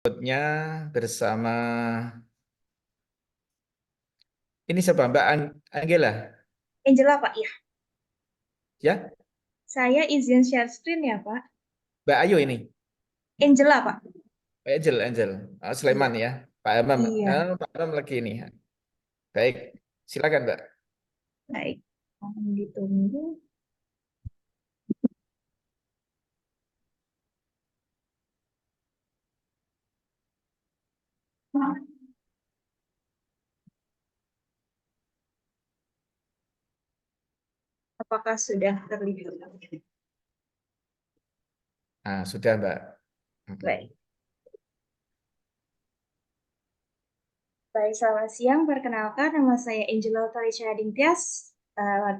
Berikutnya bersama ini siapa Mbak Angela Angela, Pak. Ya, ya, saya izin share screen ya, Pak. Mbak Ayu ini, Angela, Pak. Angel, Sleman Iya. ya, Pak Imam, Iya, Pak Imam lagi ini. Baik, silakan Mbak. baik. Mohon ditunggu. Apakah sudah terlihat? Nah, sudah Mbak. Baik. Baik, selamat siang. Perkenalkan, nama saya Angela Talisha Dingtyas,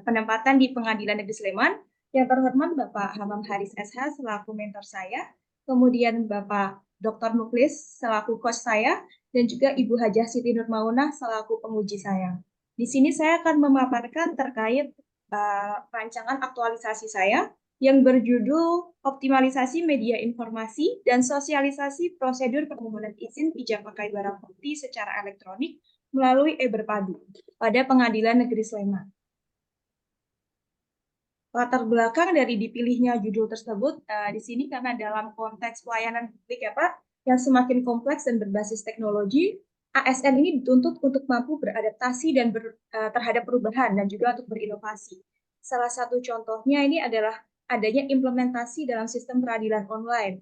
penempatan di Pengadilan Negeri Sleman. Yang terhormat Bapak Hamam Haris SH selaku mentor saya, kemudian Bapak Dr. Muklis selaku coach saya, dan juga Ibu Hajah Siti Nurmaunah selaku penguji saya. Di sini saya akan memaparkan terkait rancangan aktualisasi saya yang berjudul Optimalisasi Media Informasi dan Sosialisasi Prosedur Permohonan Izin Pinjam Pakai Barang Bukti secara elektronik melalui e-Berpadu pada Pengadilan Negeri Sleman. Latar belakang dari dipilihnya judul tersebut di sini karena dalam konteks pelayanan publik ya Pak, yang semakin kompleks dan berbasis teknologi, ASN ini dituntut untuk mampu beradaptasi dan terhadap perubahan dan juga untuk berinovasi. Salah satu contohnya ini adalah adanya implementasi dalam sistem peradilan online,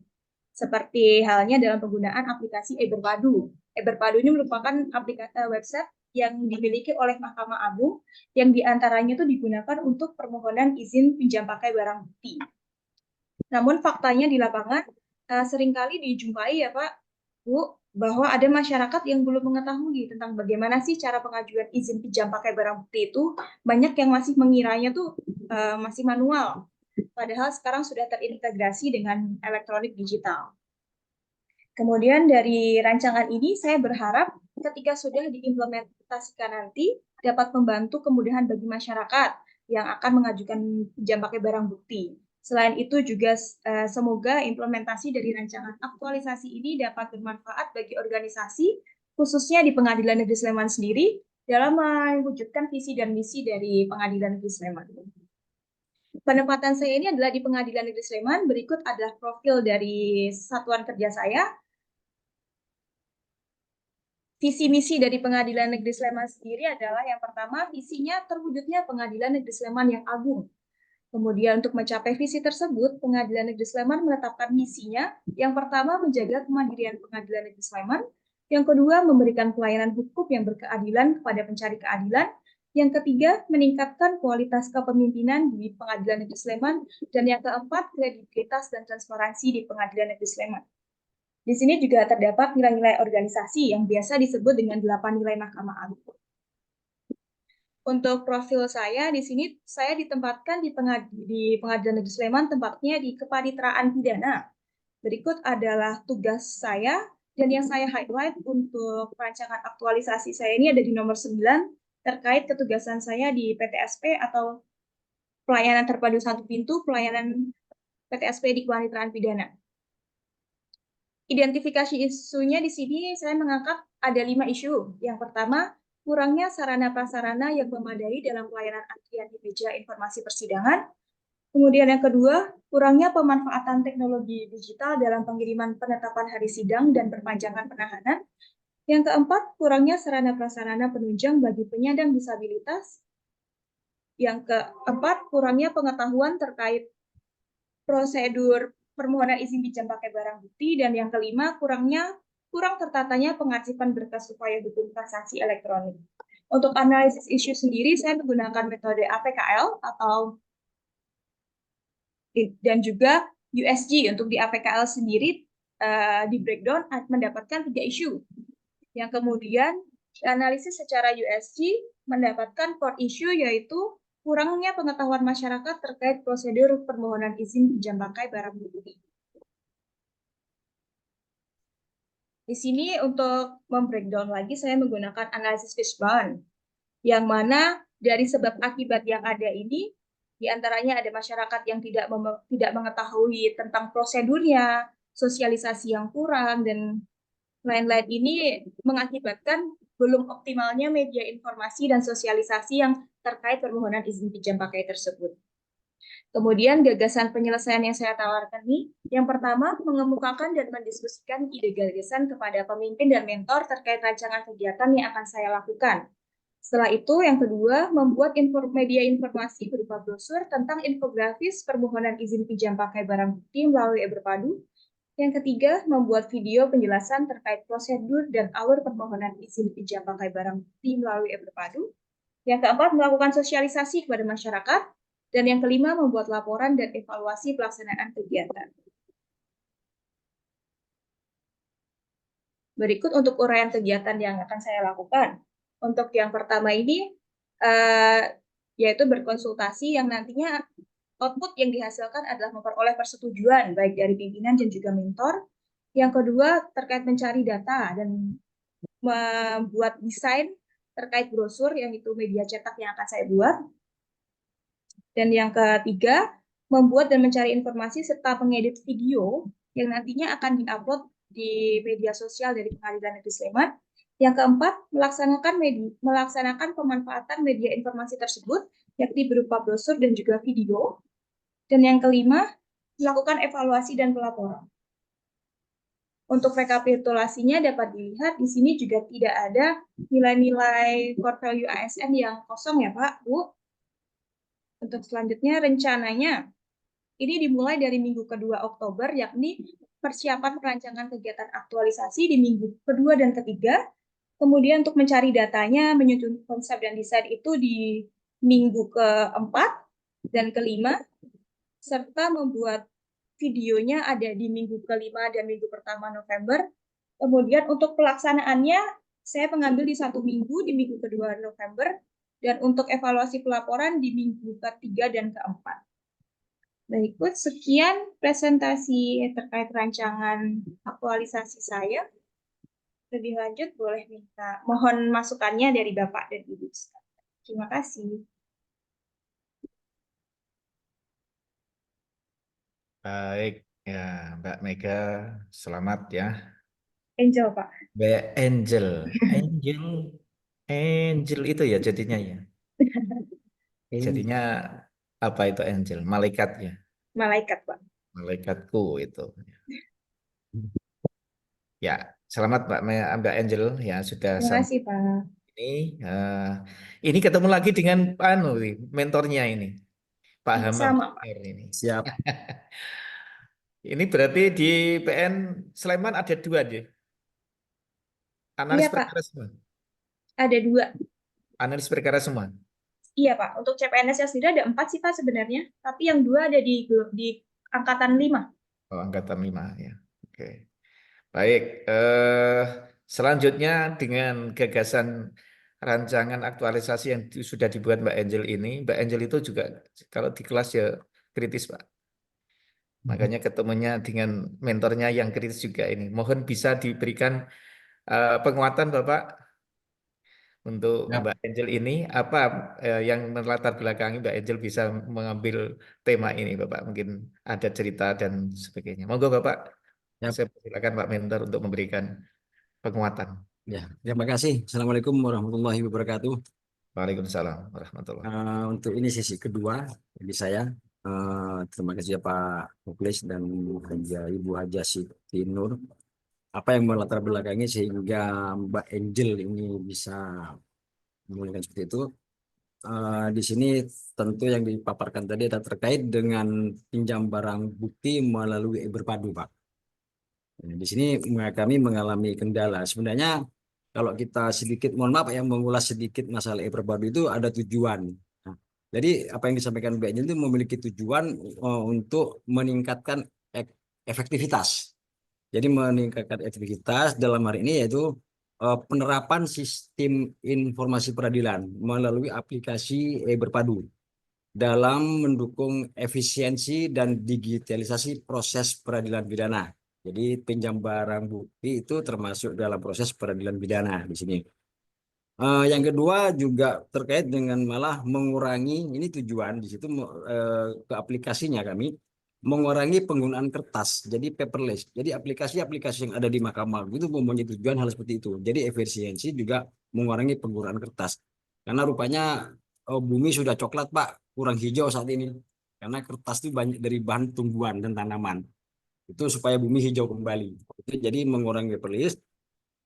seperti halnya dalam penggunaan aplikasi e-Berpadu. E-Berpadu ini merupakan aplikasi website yang dimiliki oleh Mahkamah Agung yang diantaranya itu digunakan untuk permohonan izin pinjam pakai barang bukti. Namun faktanya di lapangan seringkali dijumpai ya Pak, Bu, bahwa ada masyarakat yang belum mengetahui tentang bagaimana sih cara pengajuan izin pinjam pakai barang bukti itu. Banyak yang masih mengiranya tuh masih manual, padahal sekarang sudah terintegrasi dengan elektronik digital. Kemudian dari rancangan ini saya berharap ketika sudah diimplementasikan nanti dapat membantu kemudahan bagi masyarakat yang akan mengajukan pinjam pakai barang bukti. Selain itu juga semoga implementasi dari rancangan aktualisasi ini dapat bermanfaat bagi organisasi khususnya di Pengadilan Negeri Sleman sendiri dalam mewujudkan visi dan misi dari Pengadilan Negeri Sleman. Penempatan saya ini adalah di Pengadilan Negeri Sleman. Berikut adalah profil dari satuan kerja saya. Visi misi dari Pengadilan Negeri Sleman sendiri adalah yang pertama, visinya terwujudnya Pengadilan Negeri Sleman yang agung. Kemudian untuk mencapai visi tersebut, Pengadilan Negeri Sleman menetapkan misinya. Yang pertama, menjaga kemandirian Pengadilan Negeri Sleman. Yang kedua, memberikan pelayanan hukum yang berkeadilan kepada pencari keadilan. Yang ketiga, meningkatkan kualitas kepemimpinan di Pengadilan Negeri Sleman. Dan yang keempat, kredibilitas dan transparansi di Pengadilan Negeri Sleman. Di sini juga terdapat nilai-nilai organisasi yang biasa disebut dengan 8 nilai Mahkamah Agung. Untuk profil saya, di sini saya ditempatkan di Pengadilan Negeri Sleman, tempatnya di Kepaniteraan Pidana. Berikut adalah tugas saya, dan yang saya highlight untuk rancangan aktualisasi saya ini ada di nomor 9, terkait ketugasan saya di PTSP atau Pelayanan Terpadu Satu Pintu, pelayanan PTSP di Kepaniteraan Pidana. Identifikasi isunya di sini saya mengangkat ada 5 isu. Yang pertama, kurangnya sarana-prasarana yang memadai dalam pelayanan antrian di meja informasi persidangan. Kemudian yang kedua, kurangnya pemanfaatan teknologi digital dalam pengiriman penetapan hari sidang dan perpanjangan penahanan. Yang keempat, kurangnya sarana-prasarana penunjang bagi penyandang disabilitas. Yang keempat, kurangnya pengetahuan terkait prosedur permohonan izin pinjam pakai barang bukti, dan yang kelima kurang tertatanya pengarsipan berkas upaya hukum transaksi elektronik. Untuk analisis isu sendiri saya menggunakan metode APKL atau dan juga USG. Untuk di APKL sendiri di breakdown mendapatkan 3 isu. Yang kemudian analisis secara USG mendapatkan core issue yaitu kurangnya pengetahuan masyarakat terkait prosedur permohonan izin pinjam pakai barang bukti. Di sini untuk membreakdown lagi saya menggunakan analisis Fishbone, yang mana dari sebab akibat yang ada ini, diantaranya ada masyarakat yang tidak mengetahui tentang prosedurnya, sosialisasi yang kurang, dan Lain-lain ini mengakibatkan belum optimalnya media informasi dan sosialisasi yang terkait permohonan izin pinjam pakai tersebut. Kemudian gagasan penyelesaian yang saya tawarkan nih, yang pertama mengemukakan dan mendiskusikan ide gagasan kepada pemimpin dan mentor terkait rancangan kegiatan yang akan saya lakukan. Setelah itu, yang kedua, membuat media informasi berupa brosur tentang infografis permohonan izin pinjam pakai barang bukti melalui e-berpadu. Yang ketiga, membuat video penjelasan terkait prosedur dan alur permohonan izin pinjam pakai barang bukti melalui e-berpadu. Yang keempat, melakukan sosialisasi kepada masyarakat. Dan yang kelima, membuat laporan dan evaluasi pelaksanaan kegiatan. Berikut untuk uraian kegiatan yang akan saya lakukan. Untuk yang pertama ini, yaitu berkonsultasi yang nantinya output yang dihasilkan adalah memperoleh persetujuan baik dari pimpinan dan juga mentor. Yang kedua, terkait mencari data dan membuat desain terkait brosur, yang itu media cetak yang akan saya buat. Dan yang ketiga, membuat dan mencari informasi serta mengedit video yang nantinya akan diupload di media sosial dari Pengadilan Negeri Sleman. Yang keempat, melaksanakan pemanfaatan media informasi tersebut, yakni berupa brosur dan juga video. Dan yang kelima, melakukan evaluasi dan pelaporan. Untuk rekapitulasinya dapat dilihat di sini juga tidak ada nilai-nilai core value ASN yang kosong ya Pak, Bu. Untuk selanjutnya rencananya ini dimulai dari minggu kedua Oktober, yakni persiapan perancangan kegiatan aktualisasi di minggu kedua dan ketiga. Kemudian untuk mencari datanya, menyusun konsep dan desain itu di minggu keempat dan kelima, serta membuat videonya ada di minggu kelima dan minggu pertama November. Kemudian untuk pelaksanaannya, saya mengambil di 1 minggu, di minggu kedua November, dan untuk evaluasi pelaporan di minggu ketiga dan keempat. Baik, sekian presentasi terkait rancangan aktualisasi saya. Lebih lanjut boleh mohon masukannya dari Bapak dan Ibu. Terima kasih. Baik, ya Mbak Mega, selamat ya. Angel, Pak. Mbak Angel, Angel, Angel itu ya jadinya ya. Jadinya apa itu Angel? Malaikat ya, Malaikat, Pak. malaikatku itu. Ya, selamat Mbak Angel ya sudah Terima sampai kasih, Pak. ini. eh, ini ketemu lagi dengan mentornya ini, Pak Hamam Sama, Pak. ini. Siap. Ini berarti di PN Sleman ada dua deh. Iya, Analis Pak. perkara semua. Ada 2. Analis perkara semua. Iya, Pak. Untuk CPNS yang sendiri ada 4 sih, Pak, sebenarnya. Tapi yang 2 ada di angkatan 5. Oh, angkatan 5 ya. Oke. Baik, selanjutnya dengan gagasan rancangan aktualisasi yang sudah dibuat Mbak Angel ini, Mbak Angel itu juga kalau di kelas ya kritis, Pak. Makanya ketemunya dengan mentornya yang kritis juga ini. Mohon bisa diberikan penguatan Bapak untuk Ya. Mbak Angel ini, apa yang melatar belakangi Mbak Angel bisa mengambil tema ini, Bapak? Mungkin ada cerita dan sebagainya. Monggo Bapak, Ya. saya persilakan Pak Mentor untuk memberikan penguatan. Ya, terima kasih. Assalamualaikum warahmatullahi wabarakatuh. Waalaikumsalam warahmatullahi. Untuk ini sesi kedua bagi saya. Terima kasih ya Pak Muklis dan Ibu Haja Siti Nur. Apa yang melatar belakangi sehingga Mbak Angel ini bisa memulihkan seperti itu. Di sini tentu yang dipaparkan tadi adalah terkait dengan pinjam barang bukti melalui berpadu, Pak. Nah, di sini kami mengalami kendala. Sebenarnya kalau kita sedikit, mohon maaf yang mengulas sedikit masalah e-Perpadu itu ada tujuan. Nah, jadi apa yang disampaikan Mbak Jen itu memiliki tujuan untuk meningkatkan efektivitas. Jadi meningkatkan efektivitas dalam hari ini yaitu penerapan sistem informasi peradilan melalui aplikasi e-Berpadu dalam mendukung efisiensi dan digitalisasi proses peradilan pidana. Jadi pinjam barang bukti itu termasuk dalam proses peradilan pidana di sini. Yang kedua juga terkait dengan malah mengurangi ini tujuan di situ ke aplikasinya kami mengurangi penggunaan kertas, jadi paperless. Jadi aplikasi-aplikasi yang ada di Mahkamah Agung itu mempunyai tujuan hal seperti itu. Jadi efisiensi juga mengurangi penggunaan kertas. Karena rupanya bumi sudah coklat Pak, kurang hijau saat ini. Karena kertas itu banyak dari bahan tumbuhan dan tanaman. Itu supaya bumi hijau kembali. Itu jadi mengurangi paperless.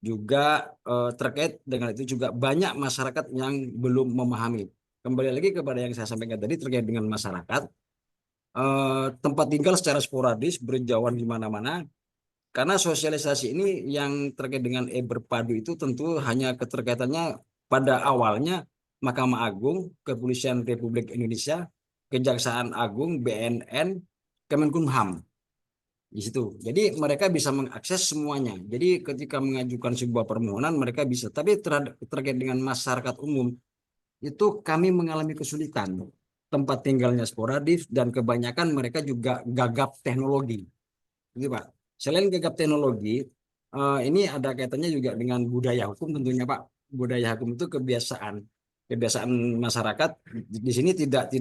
Juga terkait dengan itu juga banyak masyarakat yang belum memahami. Kembali lagi kepada yang saya sampaikan tadi terkait dengan masyarakat, tempat tinggal secara sporadis berjauhan di mana-mana. Karena sosialisasi ini yang terkait dengan berpadu itu tentu hanya keterkaitannya pada awalnya Mahkamah Agung, Kepolisian Republik Indonesia, Kejaksaan Agung, BNN, Kemenkumham di situ. Jadi mereka bisa mengakses semuanya. Jadi ketika mengajukan sebuah permohonan mereka bisa. Tapi terkait dengan masyarakat umum itu kami mengalami kesulitan. Tempat tinggalnya sporadis dan kebanyakan mereka juga gagap teknologi. Gitu, Pak. Selain gagap teknologi, ini ada kaitannya juga dengan budaya hukum tentunya, Pak. Budaya hukum itu kebiasaan masyarakat. Di sini tidak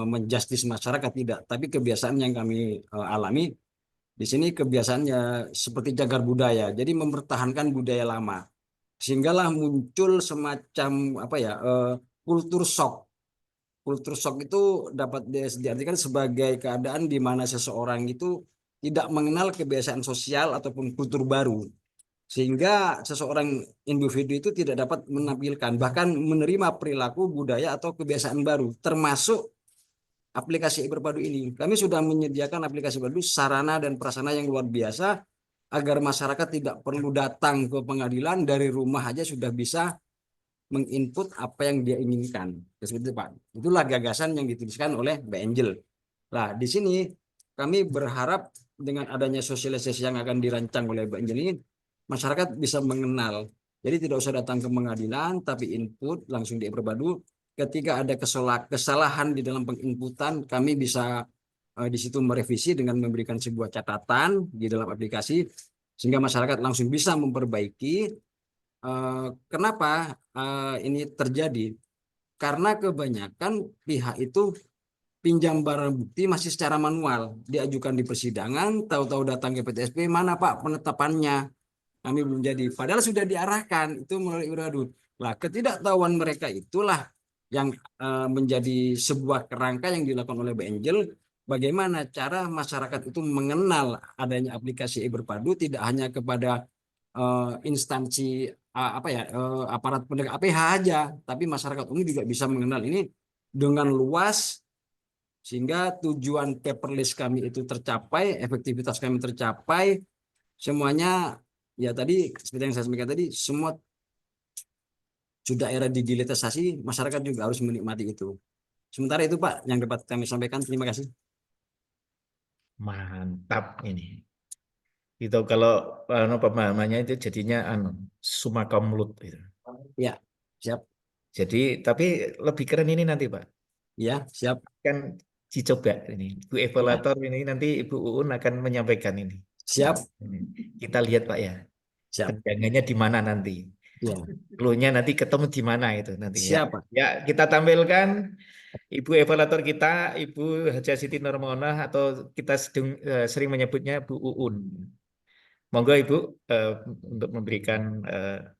menjustis masyarakat, tidak, tapi kebiasaan yang kami alami di sini kebiasaannya seperti cagar budaya, jadi mempertahankan budaya lama, sehinggalah muncul semacam apa ya, kultur shock. Kultur shock itu dapat diartikan sebagai keadaan di mana seseorang itu tidak mengenal kebiasaan sosial ataupun kultur baru, sehingga seseorang individu itu tidak dapat menampilkan bahkan menerima perilaku budaya atau kebiasaan baru, termasuk aplikasi e-Berpadu ini. Kami sudah menyediakan aplikasi Berpadu sarana dan prasarana yang luar biasa agar masyarakat tidak perlu datang ke pengadilan, dari rumah aja sudah bisa menginput apa yang dia inginkan. Seperti itu, Pak. Itulah gagasan yang dituliskan oleh Mbak Angel. Nah, di sini kami berharap dengan adanya sosialisasi yang akan dirancang oleh Mbak Angel ini, masyarakat bisa mengenal. Jadi tidak usah datang ke pengadilan, tapi input langsung di e-Berpadu. Ketika ada kesalahan di dalam penginputan, kami bisa di situ merevisi dengan memberikan sebuah catatan di dalam aplikasi, sehingga masyarakat langsung bisa memperbaiki. Kenapa ini terjadi? Karena kebanyakan pihak itu pinjam barang bukti masih secara manual, diajukan di persidangan, tahu-tahu datang ke PTSP, mana Pak penetapannya? Kami belum jadi. Padahal sudah diarahkan itu melalui e-Berpadu. Lah, ketidaktahuan mereka itulah yang menjadi sebuah kerangka yang dilakukan oleh BNJL. Bagaimana cara masyarakat itu mengenal adanya aplikasi e-Berpadu tidak hanya kepada instansi apa ya, aparat penegak APH aja, tapi masyarakat umum juga bisa mengenal ini dengan luas, sehingga tujuan paperless kami itu tercapai, efektivitas kami tercapai, semuanya ya tadi seperti yang saya sampaikan tadi, semua sudah era digitalisasi, masyarakat juga harus menikmati itu. Sementara itu Pak yang dapat kami sampaikan, terima kasih. Mantap ini. Itu kalau pemahamannya itu jadinya summa cum laude itu. Ya, siap. Jadi tapi lebih keren ini nanti Pak. Ya, siap. Kan dicoba ini. Bu Ya, evaluator ini nanti Ibu Uun akan menyampaikan ini. siap. Ini. Kita lihat Pak ya. Siap. Tendangannya di mana nanti. Ya, Clue-nya nanti ketemu di mana itu nanti ya. siap Pak. Ya, kita tampilkan Ibu evaluator kita, Ibu Haja Siti Nurmonah, atau kita sering menyebutnya Bu Uun. Monggo Ibu untuk memberikan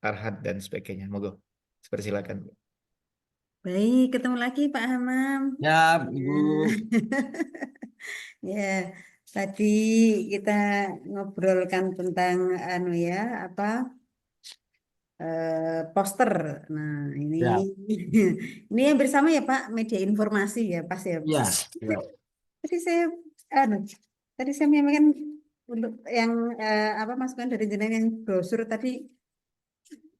arahan dan sebagainya. Monggo, persilakan. Baik, ketemu lagi Pak Hamam. Siap, Ibu. Ya, tadi kita ngobrolkan tentang apa poster. Nah, ini Ya, ini yang bersama ya Pak, media informasi ya pas ya. ya, ya. Tadi saya anu, tadi saya menyampaikan untuk yang apa masukan dari jenengan yang brosur tadi.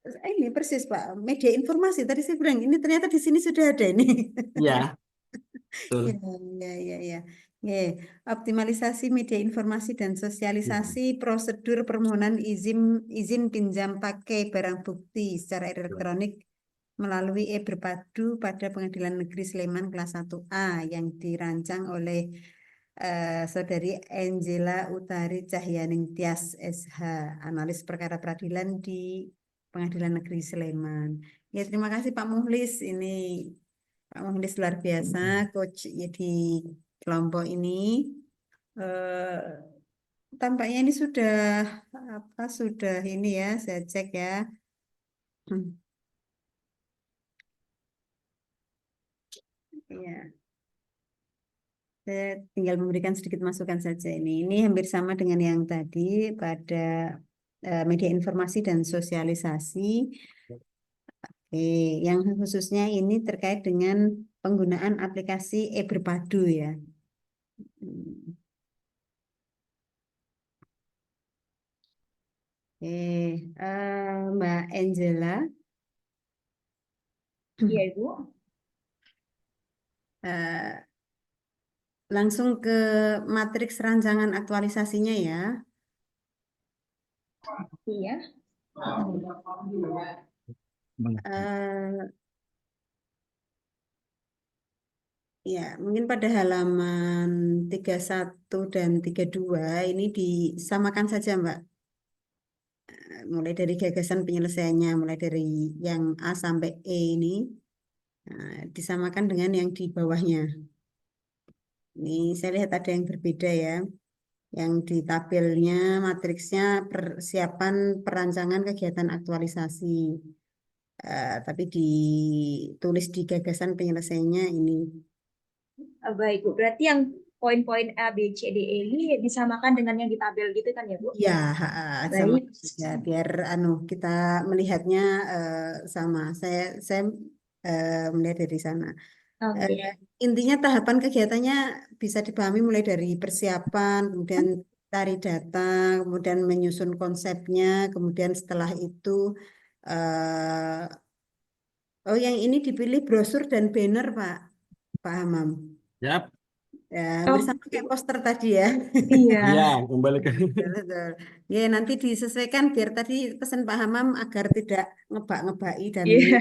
Ini persis Pak, media informasi. Tadi saya bilang ini ternyata di sini sudah ada ini. Ya, betul. Ya. Ya, optimalisasi media informasi dan sosialisasi prosedur permohonan izin pinjam pakai barang bukti secara elektronik melalui e-Berpadu pada Pengadilan Negeri Sleman kelas 1A yang dirancang oleh Saudari Angela Utari Cahyaning Tias SH, analis perkara peradilan di Pengadilan Negeri Sleman. Ya, terima kasih Pak Muhlis. Ini Pak Muhlis luar biasa, coach ya di kelompok ini. Eh, tampaknya ini sudah sudah ini ya, saya cek ya. Hmm, ya, saya tinggal memberikan sedikit masukan saja ini. Ini hampir sama dengan yang tadi pada media informasi dan sosialisasi. Yang khususnya ini terkait dengan penggunaan aplikasi e-Berpadu ya. Hmm. Mbak Angela, Iya, Ibu. eh, langsung ke matriks rancangan aktualisasinya ya. Iya. Eh, ya, mungkin pada halaman 31 dan 32 ini disamakan saja, Mbak. Mulai dari gagasan penyelesaiannya, mulai dari yang A sampai E ini disamakan dengan yang di bawahnya. Ini saya lihat ada yang berbeda ya. Yang di tabelnya, matriksnya persiapan perancangan kegiatan aktualisasi. Tapi ditulis di gagasan penyelesaiannya ini. Baik, Bu. Berarti yang poin-poin A, B, C, D, E ini disamakan dengan yang di tabel gitu kan ya, Bu? Ya, sama Baik. saja. Biar kita melihatnya sama. Saya melihat dari sana. Oke. Intinya tahapan kegiatannya bisa dipahami mulai dari persiapan, kemudian cari data, kemudian menyusun konsepnya, kemudian setelah itu yang ini dipilih brosur dan banner Pak Hamam. Yap, Ya, hampir Oh, sama kayak poster tadi ya. iya. iya, kembali ke Betul, betul. Ya, nanti disesuaikan biar tadi pesan Pak Hamam agar tidak ngebak-ngebai dan Iya.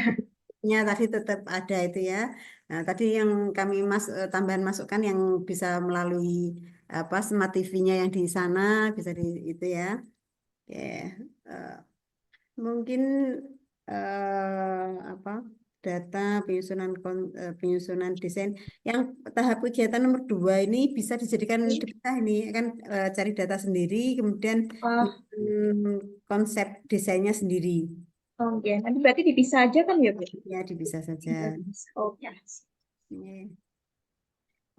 nya tadi tetap ada itu ya. Nah, tadi yang kami tambahan masukkan yang bisa melalui Smart TV-nya yang di sana bisa di itu ya. Oke. eh, Mungkin apa data penyusunan desain yang tahap kegiatan nomor 2 ini bisa dijadikan dipecah ini kan cari data sendiri kemudian Oh, konsep desainnya sendiri oke. Nanti berarti dipisah aja kan ya, Bu? ya bisa saja. Oke. Ini.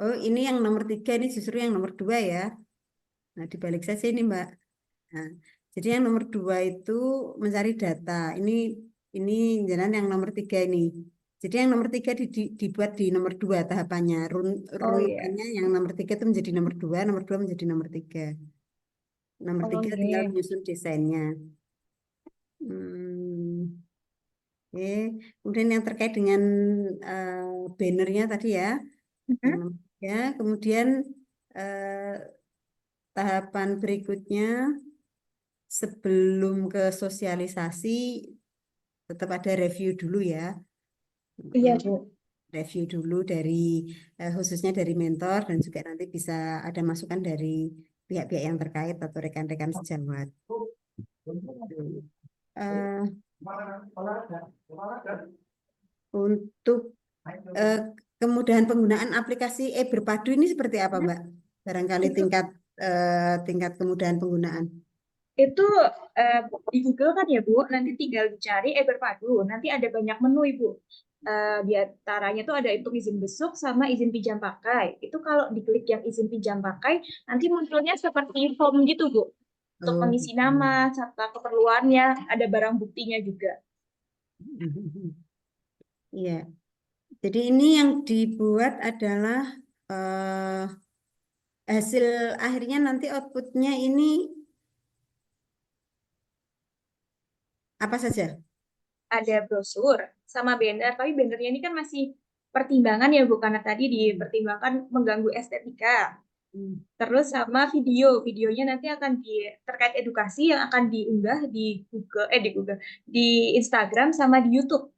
Oh ini yang nomor 3 ini justru yang nomor 2 ya. Nah dibalik saja ini Mbak. Nah, jadi yang nomor 2 itu mencari data. Ini jalan yang nomor 3 ini. Jadi yang nomor 3 dibuat di nomor 2 tahapannya. Oh iya. Runutannya yang nomor 3 itu menjadi nomor 2 nomor 2 menjadi nomor 3. Nomor 3 tinggal Oke. menyusun desainnya. Hmm, oke. Kemudian yang terkait dengan bannernya tadi ya. Yang Mhm. nomor 3. Kemudian eh, tahapan berikutnya sebelum ke sosialisasi tetap ada review dulu ya. Iya, Mm, Bu. Review dulu dari khususnya dari mentor dan juga nanti bisa ada masukan dari pihak-pihak yang terkait atau rekan-rekan sejawat. Eh, untuk eh, kemudahan penggunaan aplikasi e-Berpadu ini seperti apa, Mbak? Barangkali Itu tingkat kemudahan penggunaan. itu di Google kan ya, Bu. Nanti tinggal dicari berpadu. Nanti ada banyak menu, Ibu. Di antaranya tuh ada untuk izin besuk sama izin pinjam pakai. Itu kalau diklik yang izin pinjam pakai, nanti munculnya seperti form gitu, Bu. Untuk Oh, mengisi nama, serta keperluannya, ada barang buktinya juga. iya. Jadi ini yang dibuat adalah hasil akhirnya nanti outputnya ini apa saja? Ada brosur sama banner, tapi bannernya ini kan masih pertimbangan ya, Bu, karena tadi dipertimbangkan mengganggu estetika. Hmm. Terus sama videonya nanti akan terkait edukasi yang akan diunggah di Google, di Instagram sama di YouTube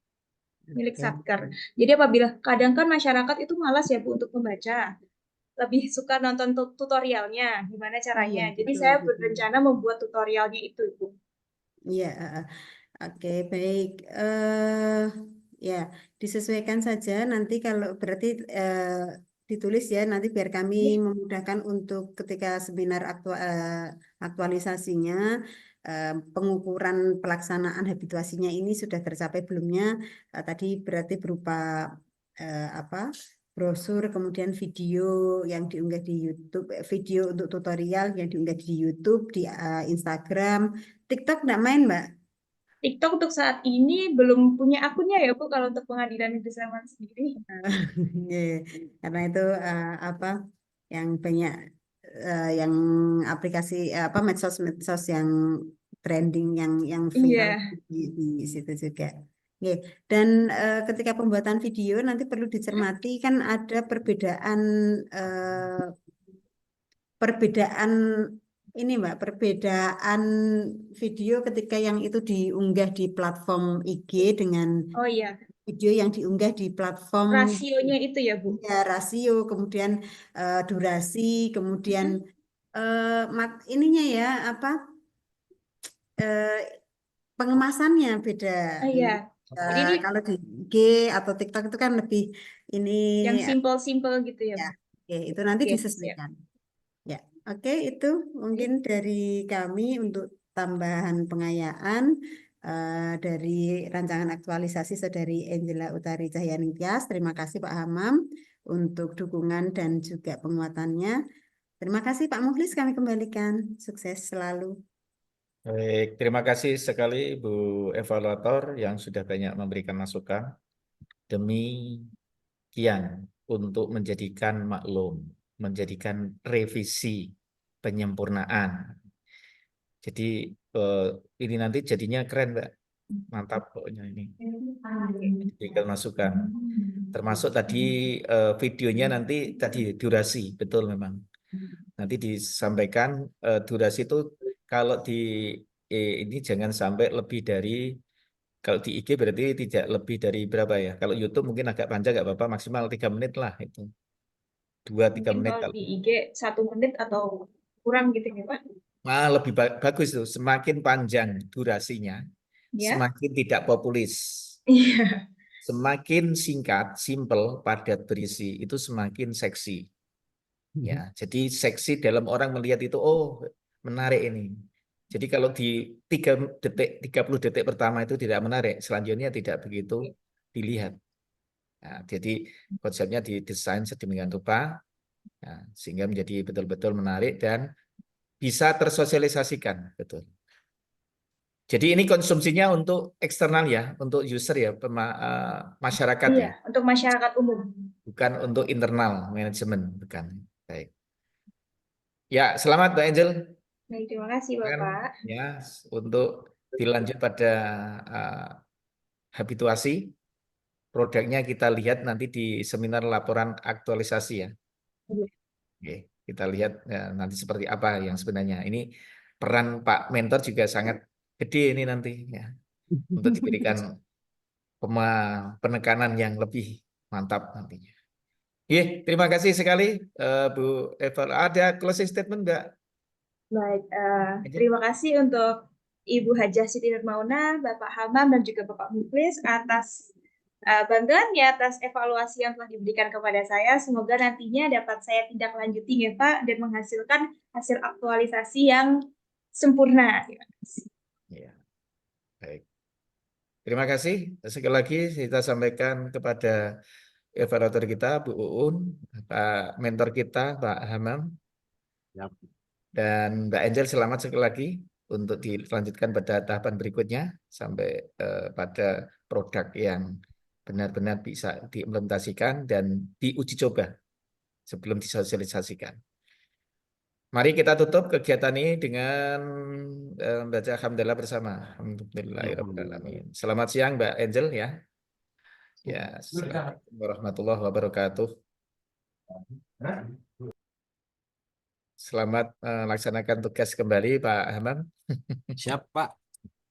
milik Oke. Satker. Jadi apabila kadang kan masyarakat itu malas ya, Bu, untuk membaca, lebih suka nonton tutorialnya, gimana Iya, caranya. Jadi betul, saya betul. berencana membuat tutorialnya itu, Bu. Iya, oke, baik. Ya, disesuaikan saja nanti kalau berarti ditulis ya nanti biar kami memudahkan untuk ketika seminar aktualisasinya, pengukuran pelaksanaan habituasinya ini sudah tercapai belumnya. Tadi berarti berupa apa, brosur, kemudian video yang diunggah di YouTube, video untuk tutorial yang diunggah di YouTube, di Instagram, TikTok nggak main, Mbak? TikTok untuk saat ini belum punya akunnya ya Bu, kalau untuk Pengadilan Negeri Sleman sendiri. Iya, karena itu apa yang banyak yang aplikasi apa medsos-medsos yang trending yang viral Iya. di situ juga. Oke. Dan ketika pembuatan video nanti perlu dicermati kan ada perbedaan ini Mbak, perbedaan video ketika yang itu diunggah di platform IG dengan Oh iya, video yang diunggah di platform rasionya itu ya Bu. ya, rasio, kemudian durasi, kemudian ininya ya apa pengemasannya beda. Oh iya, jadi ini Kalau di IG atau TikTok itu kan lebih ini yang simple-simple gitu ya ya. Bu. Oke, itu nanti Oke, siap. disesuaikan. Ya, oke itu mungkin Oke. dari kami untuk tambahan pengayaan dari rancangan aktualisasi Saudari Angela Utari Cahyaningtyas. Terima kasih Pak Hamam untuk dukungan dan juga penguatannya. Terima kasih Pak Mukhlis, kami kembalikan. Sukses selalu. Baik, terima kasih sekali Bu Evaluator yang sudah banyak memberikan masukan. Demikian untuk menjadikan maklum, menjadikan revisi, penyempurnaan. Jadi ini nanti jadinya keren, Mbak. Mantap pokoknya ini. Berikan masukan. Termasuk tadi videonya nanti tadi durasi, betul memang. Nanti disampaikan durasi itu kalau di ini jangan sampai lebih dari, kalau di IG berarti tidak lebih dari berapa ya? Kalau YouTube mungkin agak panjang nggak apa-apa, maksimal 3 menit lah itu. 2-3 Mungkin menit kalau kalau. di IG 1 menit atau kurang gitu ya Pak. Lebih bagus tuh, semakin panjang durasinya, Ya. semakin tidak populis. Iya. Semakin singkat, simple, padat berisi, itu semakin seksi. Ya, jadi seksi dalam orang melihat itu, oh menarik ini. Jadi kalau di 3 detik, 30 detik pertama itu tidak menarik, selanjutnya tidak begitu dilihat. Nah, jadi konsepnya didesain sedemikian rupa, nah, sehingga menjadi betul-betul menarik dan bisa tersosialisasikan, betul. Jadi ini konsumsinya untuk eksternal ya, untuk user ya, masyarakat Iya, ya, untuk masyarakat umum. bukan untuk internal manajemen, bukan. Baik. Ya, selamat Mbak Angel. Baik, terima kasih Bapak. Ya, untuk dilanjut pada habituasi, produknya kita lihat nanti di seminar laporan aktualisasi ya. Oke, kita lihat ya, nanti seperti apa yang sebenarnya. Ini peran Pak Mentor juga sangat gede ini nanti ya, untuk diberikan penekanan yang lebih mantap nantinya. Iya, terima kasih sekali Bu Eva. Ada closing statement Mbak? Baik, terima kasih untuk Ibu Hajah Siti Nurmauna, Bapak Hamam, dan juga Bapak Mukhlis atas bantuannya, atas evaluasi yang telah diberikan kepada saya. Semoga nantinya dapat saya tindak lanjuti ya Pak, dan menghasilkan hasil aktualisasi yang sempurna. Terima kasih. Ya, baik. Terima kasih. Sekali lagi kita sampaikan kepada evaluator kita, Bu Uun, Pak Mentor kita, Pak Hamam, Yap. dan Mbak Angel. Selamat sekali lagi untuk dilanjutkan pada tahapan berikutnya sampai pada produk yang benar-benar bisa diimplementasikan dan diuji coba sebelum disosialisasikan. Mari kita tutup kegiatan ini dengan membaca alhamdulillah bersama. Alhamdulillahirrahmanirrahim. Selamat siang Mbak Angel ya. Ya, assalamualaikum warahmatullahi wabarakatuh. Selamat melaksanakan tugas kembali Pak Hamam. Siap Pak,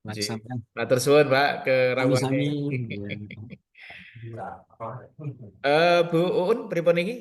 laksanakan. Matur suwun Pak ke rawuhane. Sami-sami. Bu Uun pripun iki?